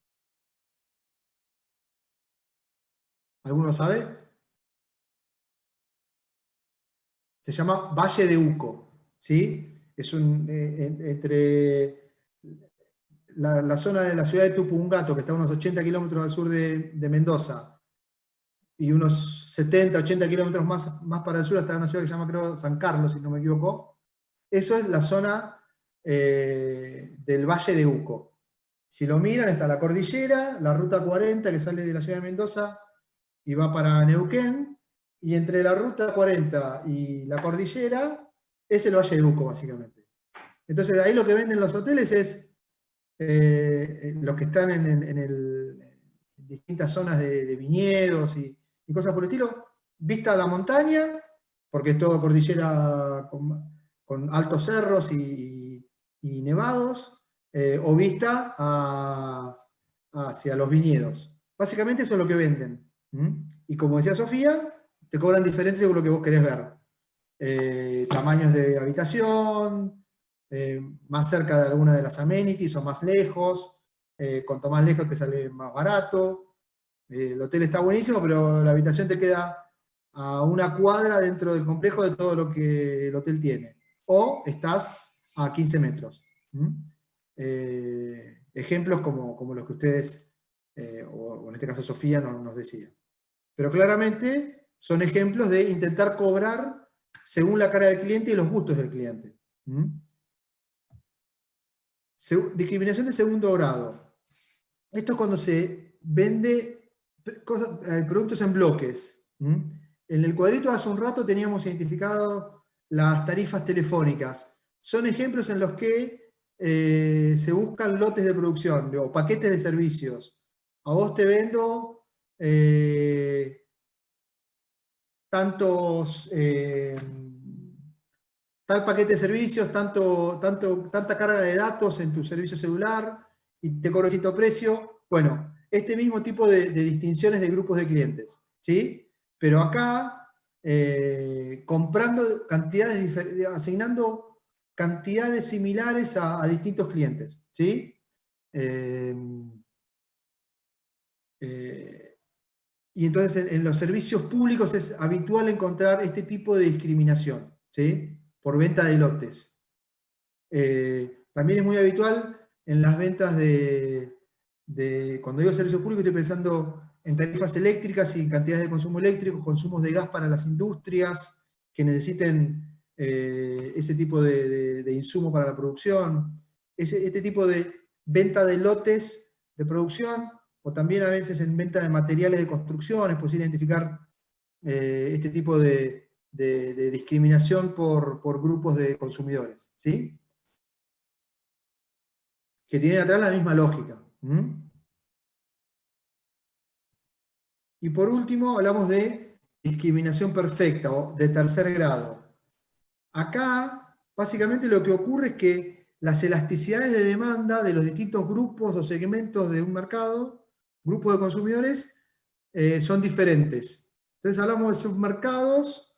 ¿Alguno sabe? Se llama Valle de Uco, ¿sí? Es entre la zona de la ciudad de Tupungato, que está a unos 80 kilómetros al sur de Mendoza, y unos 70, 80 kilómetros más para el sur, está una ciudad que se llama, creo, San Carlos, si no me equivoco. Eso es la zona del Valle de Uco. Si lo miran, está la cordillera, la ruta 40 que sale de la ciudad de Mendoza y va para Neuquén, y entre la ruta 40 y la cordillera es el Valle de Uco, básicamente. Entonces, ahí lo que venden los hoteles es los que están en distintas zonas de viñedos y cosas por el estilo, vista a la montaña, porque es todo cordillera con altos cerros y nevados, o vista hacia los viñedos. Básicamente eso es lo que venden. Y como decía Sofía, te cobran diferente según lo que vos querés ver. Tamaños de habitación, más cerca de alguna de las amenities o más lejos. Cuanto más lejos te sale más barato. El hotel está buenísimo, pero la habitación te queda a una cuadra dentro del complejo de todo lo que el hotel tiene. O estás a 15 metros. Ejemplos como los que ustedes, o en este caso Sofía, nos decía. Pero claramente son ejemplos de intentar cobrar según la cara del cliente y los gustos del cliente. Discriminación de segundo grado. Esto es cuando se vende productos en bloques. En el cuadrito de hace un rato teníamos identificado las tarifas telefónicas. Son ejemplos en los que se buscan lotes de producción o paquetes de servicios. A vos te vendo tal paquete de servicios, tanta carga de datos en tu servicio celular, y te cobro distinto precio. Bueno, este mismo tipo de distinciones de grupos de clientes, ¿sí? Pero acá, comprando cantidades asignando cantidades similares a distintos clientes, ¿sí? Y entonces en los servicios públicos es habitual encontrar este tipo de discriminación, ¿sí? Por venta de lotes. También es muy habitual en las ventas cuando digo servicios públicos estoy pensando en tarifas eléctricas y cantidades de consumo eléctrico, consumos de gas para las industrias que necesiten ese tipo de insumo para la producción, este tipo de venta de lotes de producción, o también a veces en venta de materiales de construcción. Es posible identificar este tipo de discriminación por grupos de consumidores, ¿sí? Que tienen atrás la misma lógica. Y por último, hablamos de discriminación perfecta o de tercer grado. Acá, básicamente lo que ocurre es que las elasticidades de demanda de los distintos grupos o segmentos de un mercado, grupos de consumidores, son diferentes. Entonces hablamos de submercados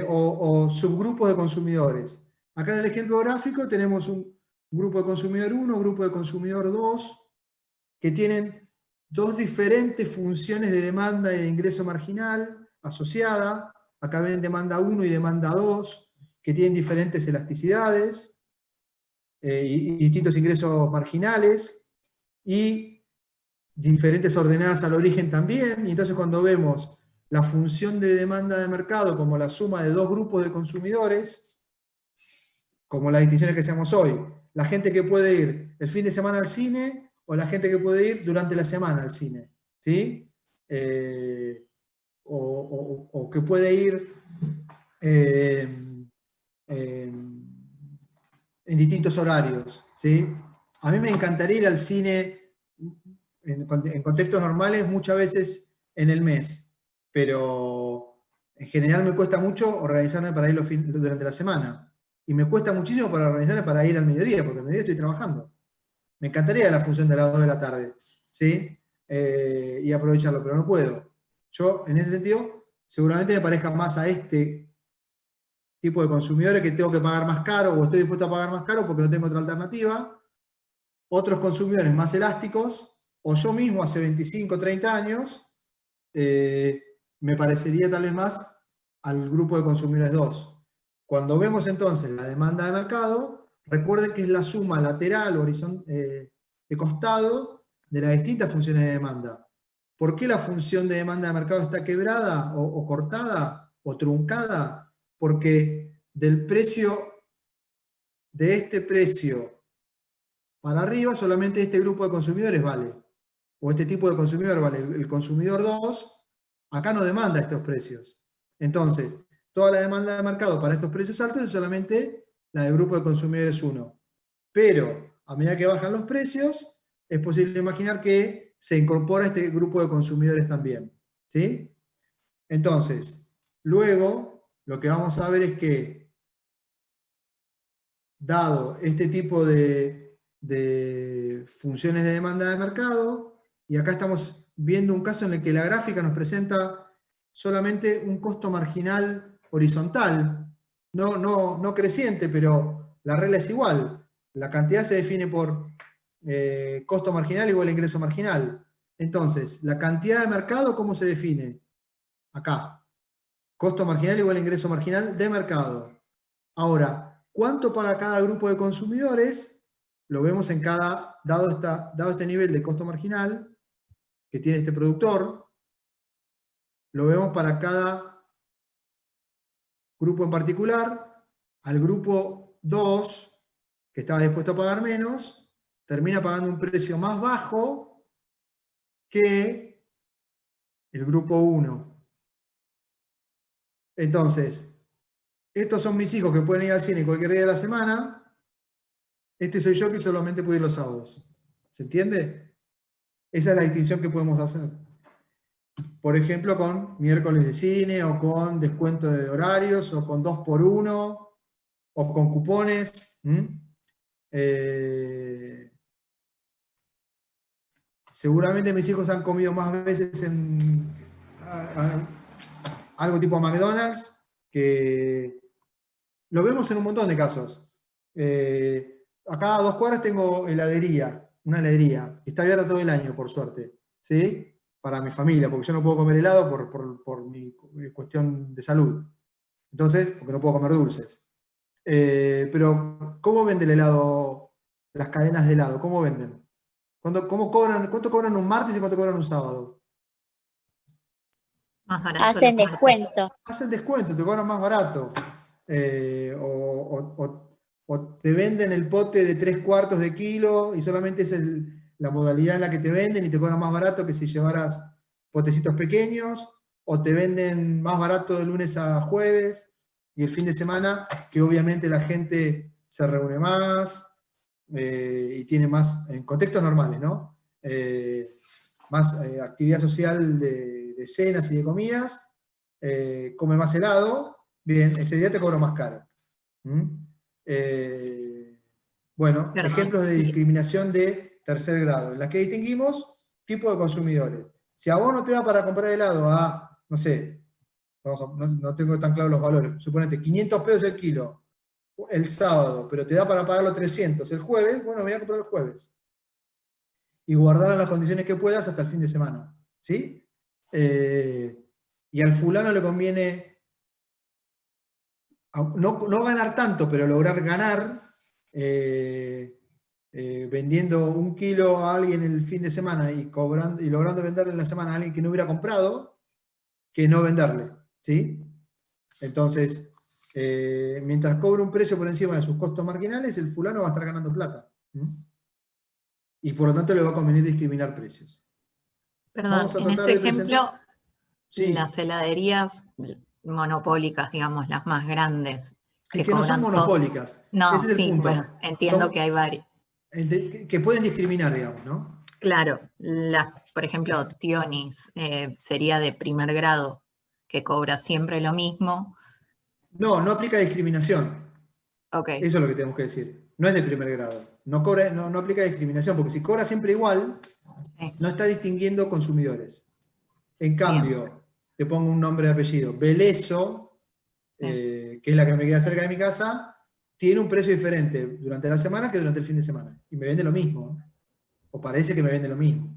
o subgrupos de consumidores. Acá en el ejemplo gráfico tenemos un grupo de consumidor 1, grupo de consumidor 2, que tienen dos diferentes funciones de demanda y de ingreso marginal asociada. Acá ven demanda 1 y demanda 2, que tienen diferentes elasticidades y distintos ingresos marginales, y diferentes ordenadas al origen también. Y entonces cuando vemos la función de demanda de mercado como la suma de dos grupos de consumidores, como las distinciones que hacemos hoy, la gente que puede ir el fin de semana al cine o la gente que puede ir durante la semana al cine, ¿sí? O que puede ir en distintos horarios, ¿sí? A mí me encantaría ir al cine en contextos normales muchas veces en el mes, pero en general me cuesta mucho organizarme para ir durante la semana. Y me cuesta muchísimo para organizarme para ir al mediodía, porque al mediodía estoy trabajando. Me encantaría la función de las 2 de la tarde, ¿sí? Y aprovecharlo, pero no puedo. Yo, en ese sentido, seguramente me parezca más a este tipo de consumidores que tengo que pagar más caro o estoy dispuesto a pagar más caro porque no tengo otra alternativa. Otros consumidores más elásticos, o yo mismo hace 25, 30 años, me parecería tal vez más al grupo de consumidores 2. Cuando vemos entonces la demanda de mercado, recuerden que es la suma lateral o horizontal de costado de las distintas funciones de demanda. ¿Por qué la función de demanda de mercado está quebrada o cortada o truncada? Porque del precio, de este precio para arriba, solamente este grupo de consumidores vale. O este tipo de consumidor vale. El consumidor 2 acá no demanda estos precios. Entonces, toda la demanda de mercado para estos precios altos es solamente la del grupo de consumidores 1. Pero, a medida que bajan los precios, es posible imaginar que se incorpora este grupo de consumidores también, ¿sí? Entonces, luego, lo que vamos a ver es que, dado este tipo de funciones de demanda de mercado, y acá estamos viendo un caso en el que la gráfica nos presenta solamente un costo marginal horizontal, no creciente, pero la regla es igual. La cantidad se define por costo marginal igual a ingreso marginal. Entonces, la cantidad de mercado, ¿cómo se define? Acá. Costo marginal igual a ingreso marginal de mercado. Ahora, ¿cuánto paga cada grupo de consumidores? Lo vemos en cada, dado este nivel de costo marginal que tiene este productor, lo vemos para cada grupo en particular. Al grupo 2, que estaba dispuesto a pagar menos, termina pagando un precio más bajo que el grupo 1. Entonces, estos son mis hijos que pueden ir al cine cualquier día de la semana. Este soy yo que solamente puedo ir los sábados. ¿Se entiende? Esa es la distinción que podemos hacer. Por ejemplo, con miércoles de cine, o con descuento de horarios, o con 2x1, o con cupones. seguramente mis hijos han comido más veces en algo tipo McDonald's, que lo vemos en un montón de casos. Acá a 2 cuadras tengo una heladería, que está abierta todo el año, por suerte, ¿sí? Para mi familia, porque yo no puedo comer helado por mi cuestión de salud. Entonces, porque no puedo comer dulces. Pero, ¿cómo vende el helado, las cadenas de helado? ¿Cómo venden? ¿Cuánto cobran un martes y cuánto cobran un sábado? Más barato Hacen los martes. descuento. Hacen descuento, te cobran más barato. O te venden el pote de 3/4 de kilo y solamente es la modalidad en la que te venden y te cobran más barato que si llevaras potecitos pequeños, o te venden más barato de lunes a jueves y el fin de semana, que obviamente la gente se reúne más y tiene más, en contextos normales, ¿no? Más actividad social de cenas y de comidas, come más helado, bien, ese día te cobro más caro. Bueno, Perdón. ejemplos de discriminación de tercer grado, en las que distinguimos tipo de consumidores. Si a vos no te da para comprar helado a, no sé, no tengo tan claros los valores, suponete 500 pesos el kilo el sábado, pero te da para pagarlo 300 el jueves, bueno, voy a comprar el jueves. Y guardar en las condiciones que puedas hasta el fin de semana. ¿Sí? Y al fulano le conviene no ganar tanto, pero lograr ganar vendiendo 1 kilo a alguien el fin de semana y logrando venderle en la semana a alguien que no hubiera comprado, que no venderle. ¿Sí? Entonces, mientras cobre un precio por encima de sus costos marginales, el fulano va a estar ganando plata. Y por lo tanto le va a convenir discriminar precios. Perdón, Vamos a en tratar ese de presentar- ejemplo, Sí. las heladerías monopólicas, digamos, las más grandes, Es que no son cobran todo. monopólicas. No, Ese es el sí, punto. bueno, entiendo Son- que hay varias. que pueden discriminar, digamos, ¿no? Claro, por ejemplo, Tionis sería de primer grado, que cobra siempre lo mismo. No aplica discriminación. Ok, Eso es lo que tenemos que decir. No es de primer grado. No aplica discriminación, porque si cobra siempre igual, sí, no está distinguiendo consumidores. En cambio, te pongo un nombre y apellido. Belezo, que es la que me queda cerca de mi casa, tiene un precio diferente durante la semana que durante el fin de semana. Y me vende lo mismo. O parece que me vende lo mismo.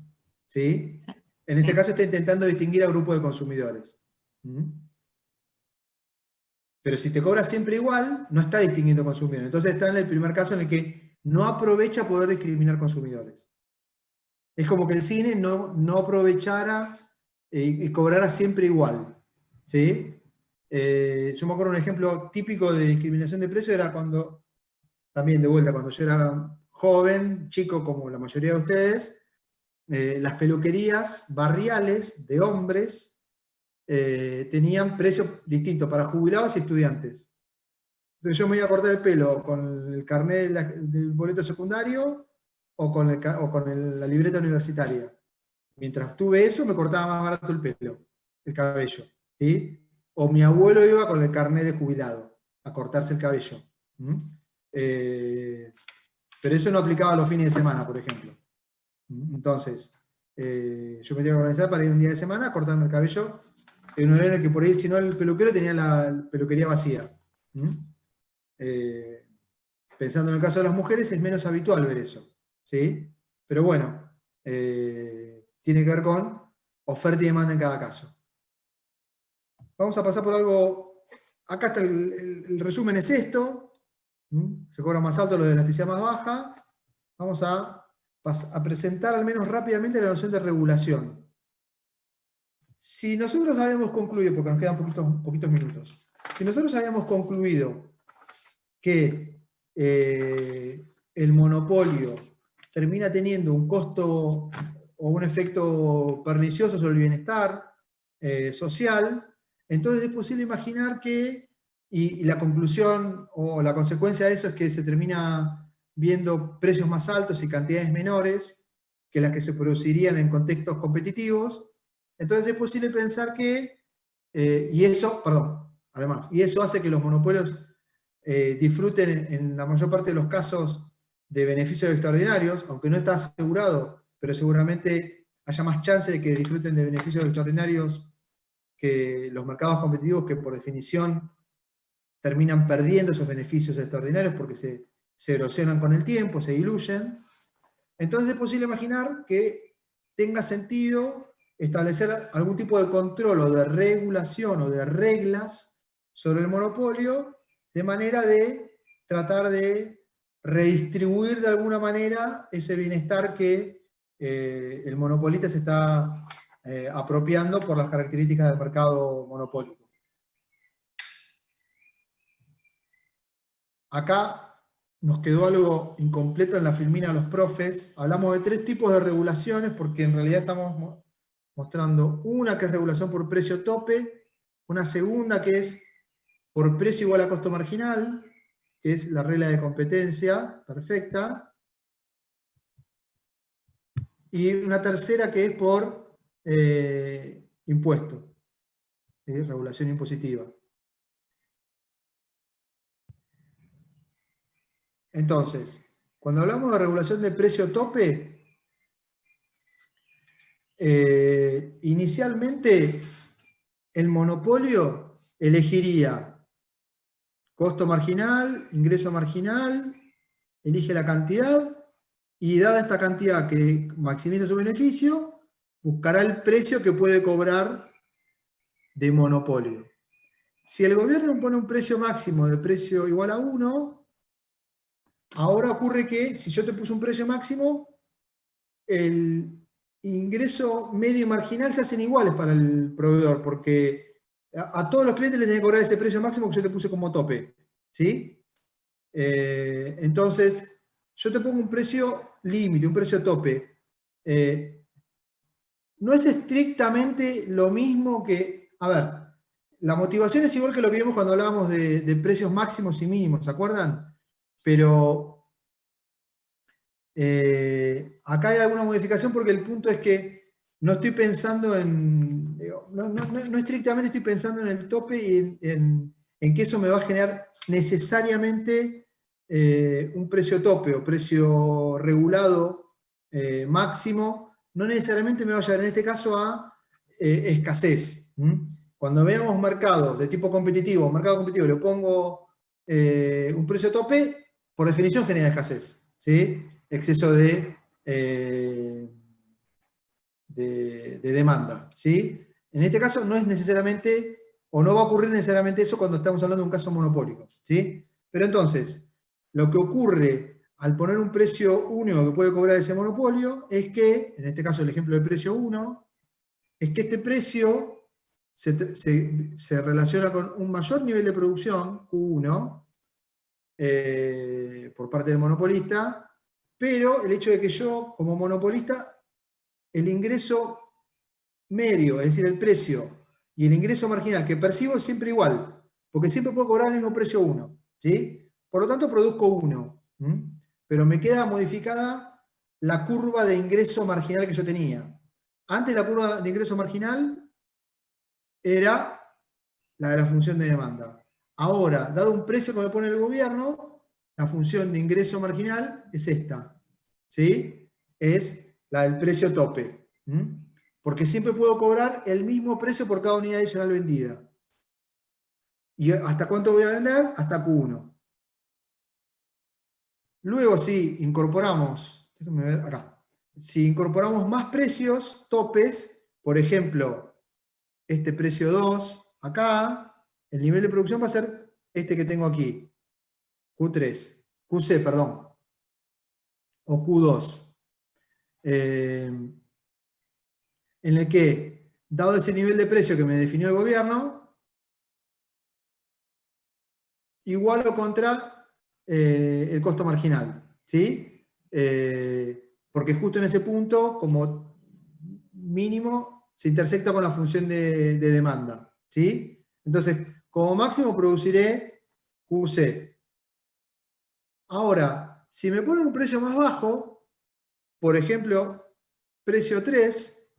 ¿Sí? En ese caso está intentando distinguir a grupos de consumidores. Pero si te cobra siempre igual, no está distinguiendo consumidores. Entonces está en el primer caso en el que no aprovecha poder discriminar consumidores. Es como que el cine no aprovechara y cobrara siempre igual. ¿Sí? Yo me acuerdo un ejemplo típico de discriminación de precio era cuando, también de vuelta, cuando yo era joven, chico como la mayoría de ustedes, las peluquerías barriales de hombres tenían precios distintos para jubilados y estudiantes. Entonces yo me iba a cortar el pelo con el carnet del boleto secundario o con la libreta universitaria. Mientras tuve eso, me cortaba más barato el pelo, el cabello. ¿Sí? O mi abuelo iba con el carnet de jubilado a cortarse el cabello. Pero eso no aplicaba los fines de semana, por ejemplo. Entonces, yo me tenía que organizar para ir un día de semana a cortarme el cabello en un horario que por ahí, si no, el peluquero tenía la peluquería vacía. Pensando en el caso de las mujeres, es menos habitual ver eso. ¿Sí? Pero bueno, tiene que ver con oferta y demanda en cada caso. Vamos a pasar por algo. Acá está el resumen, es esto. Se cobra más alto lo de elasticidad más baja. Vamos a presentar al menos rápidamente la noción de regulación. Si nosotros habíamos concluido, porque nos quedan poquitos minutos, si nosotros habíamos concluido que el monopolio termina teniendo un costo o un efecto pernicioso sobre el bienestar social, entonces es posible imaginar que, y la conclusión o la consecuencia de eso es que se termina viendo precios más altos y cantidades menores que las que se producirían en contextos competitivos. Entonces es posible pensar que, y eso hace que los monopolios disfruten en la mayor parte de los casos de beneficios extraordinarios, aunque no está asegurado pero seguramente haya más chance de que disfruten de beneficios extraordinarios que los mercados competitivos, que por definición terminan perdiendo esos beneficios extraordinarios porque se erosionan con el tiempo, se diluyen. Entonces es posible imaginar que tenga sentido establecer algún tipo de control o de regulación o de reglas sobre el monopolio, de manera de tratar de redistribuir de alguna manera ese bienestar que el monopolista se está apropiando por las características del mercado monopólico. Acá nos quedó algo incompleto en la filmina a los profes. Hablamos de 3 tipos de regulaciones, porque en realidad estamos mostrando una que es regulación por precio tope, una segunda que es por precio igual a costo marginal, que es la regla de competencia perfecta, y una tercera que es por impuesto, regulación impositiva. Entonces, cuando hablamos de regulación de precio tope, inicialmente el monopolio elegiría costo marginal, ingreso marginal, elige la cantidad, y dada esta cantidad que maximiza su beneficio, buscará el precio que puede cobrar de monopolio. Si el gobierno pone un precio máximo de precio igual a 1, ahora ocurre que si yo te puse un precio máximo, el ingreso medio y marginal se hacen iguales para el proveedor, porque a todos los clientes les tiene que cobrar ese precio máximo que yo te puse como tope, ¿sí? Entonces, yo te pongo un precio límite, un precio tope. No es estrictamente lo mismo que... A ver, la motivación es igual que lo que vimos cuando hablábamos de precios máximos y mínimos, ¿se acuerdan? Pero acá hay alguna modificación porque el punto es que no estoy pensando en... No estrictamente estoy pensando en el tope y en que eso me va a generar necesariamente un precio tope o precio regulado máximo. No necesariamente me va a llevar en este caso a escasez. Cuando veamos mercados de tipo competitivo, mercado competitivo, le pongo un precio tope, por definición genera escasez, ¿sí? Exceso de demanda, ¿sí? En este caso no es necesariamente, o no va a ocurrir necesariamente eso cuando estamos hablando de un caso monopólico, ¿sí? Pero entonces, lo que ocurre al poner un precio único que puede cobrar ese monopolio es que, en este caso el ejemplo del precio 1, es que este precio se relaciona con un mayor nivel de producción, Q1, por parte del monopolista, pero el hecho de que yo, como monopolista, el ingreso medio, es decir, el precio, y el ingreso marginal que percibo es siempre igual, porque siempre puedo cobrar el mismo precio 1, ¿sí? Por lo tanto, produzco 1, pero me queda modificada la curva de ingreso marginal que yo tenía. Antes la curva de ingreso marginal era la de la función de demanda. Ahora, dado un precio que me pone el gobierno, la función de ingreso marginal es esta, ¿sí? Es la del precio tope. Porque siempre puedo cobrar el mismo precio por cada unidad adicional vendida. ¿Y hasta cuánto voy a vender? Hasta Q1. Luego, si incorporamos, déjenme ver acá, si incorporamos más precios, topes, por ejemplo, este precio 2, acá, el nivel de producción va a ser este que tengo aquí, Q3, QC, perdón, o Q2. En el que, dado ese nivel de precio que me definió el gobierno, igualo contra el costo marginal, ¿sí? Porque justo en ese punto, como mínimo, se intersecta con la función de demanda, ¿sí? Entonces, como máximo produciré QC. Ahora, si me ponen un precio más bajo, por ejemplo, precio 3,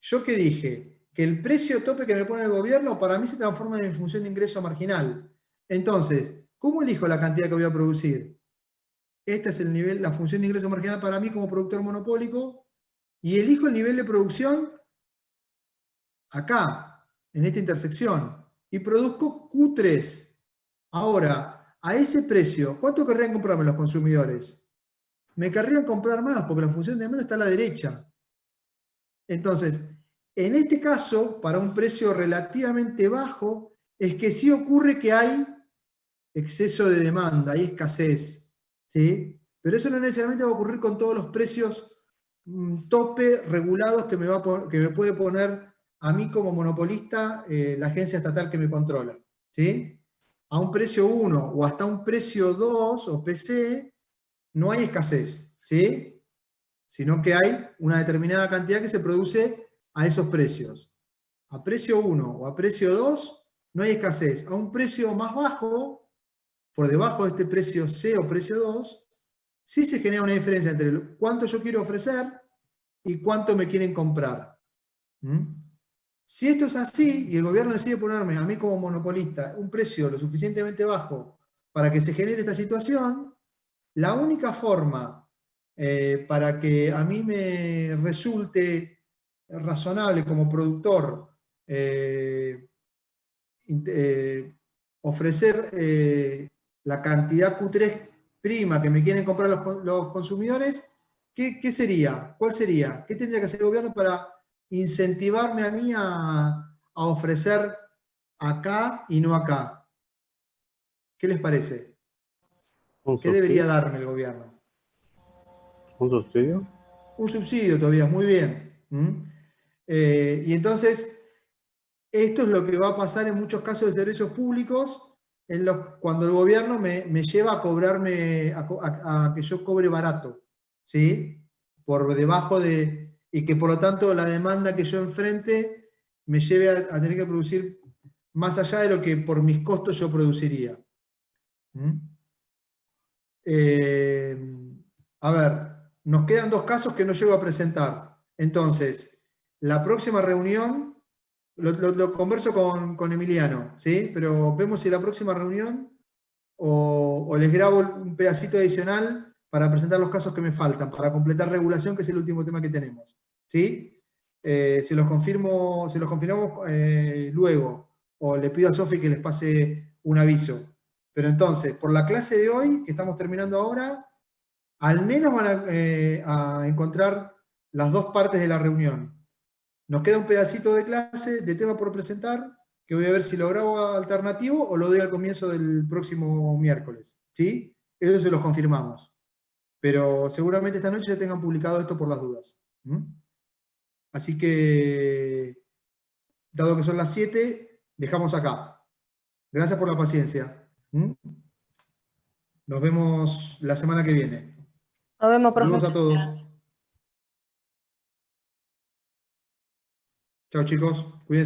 ¿yo qué dije? Que el precio tope que me pone el gobierno para mí se transforma en función de ingreso marginal. Entonces, ¿cómo elijo la cantidad que voy a producir? Este es el nivel, la función de ingreso marginal para mí como productor monopólico, y elijo el nivel de producción acá, en esta intersección, y produzco Q3. Ahora, a ese precio, ¿cuánto querrían comprarme los consumidores? Me querrían comprar más, porque la función de demanda está a la derecha. Entonces, en este caso, para un precio relativamente bajo, es que sí ocurre que hay exceso de demanda, hay escasez, ¿sí? Pero eso no necesariamente va a ocurrir con todos los precios tope regulados que me puede poner a mí como monopolista la agencia estatal que me controla, ¿sí? A un precio 1 o hasta un precio 2 o PC no hay escasez, ¿sí? Sino que hay una determinada cantidad que se produce a esos precios. A precio 1 o a precio 2 no hay escasez. A un precio más bajo, por debajo de este precio C o precio 2, sí se genera una diferencia entre cuánto yo quiero ofrecer y cuánto me quieren comprar. Si esto es así y el gobierno decide ponerme a mí como monopolista un precio lo suficientemente bajo para que se genere esta situación, la única forma para que a mí me resulte razonable como productor ofrecer la cantidad Q3' que me quieren comprar los consumidores, ¿qué sería? ¿Cuál sería? ¿Qué tendría que hacer el gobierno para incentivarme a mí a ofrecer acá y no acá? ¿Qué les parece? ¿Un ¿Qué debería subsidio? darme el gobierno? ¿Un subsidio? Un subsidio todavía, muy bien. Y entonces, esto es lo que va a pasar en muchos casos de servicios públicos, cuando el gobierno me lleva a cobrarme, a que yo cobre barato, ¿sí? Por debajo y que por lo tanto la demanda que yo enfrente me lleve a tener que producir más allá de lo que por mis costos yo produciría. A ver, nos quedan 2 casos que no llego a presentar. Entonces, la próxima reunión, lo converso con Emiliano, ¿sí? Pero vemos si la próxima reunión o les grabo un pedacito adicional para presentar los casos que me faltan, para completar regulación, que es el último tema que tenemos, ¿sí? Se los confirmamos luego, o le pido a Sofi que les pase un aviso. Pero entonces, por la clase de hoy, que estamos terminando ahora, al menos van a encontrar las 2 partes de la reunión. Nos queda un pedacito de clase, de tema por presentar, que voy a ver si lo grabo alternativo o lo doy al comienzo del próximo miércoles, ¿sí? Eso se los confirmamos. Pero seguramente esta noche ya tengan publicado esto por las dudas. Así que, dado que son las 7, dejamos acá. Gracias por la paciencia. Nos vemos la semana que viene. Nos vemos, profe. Saludos a todos. Chao chicos, cuídense.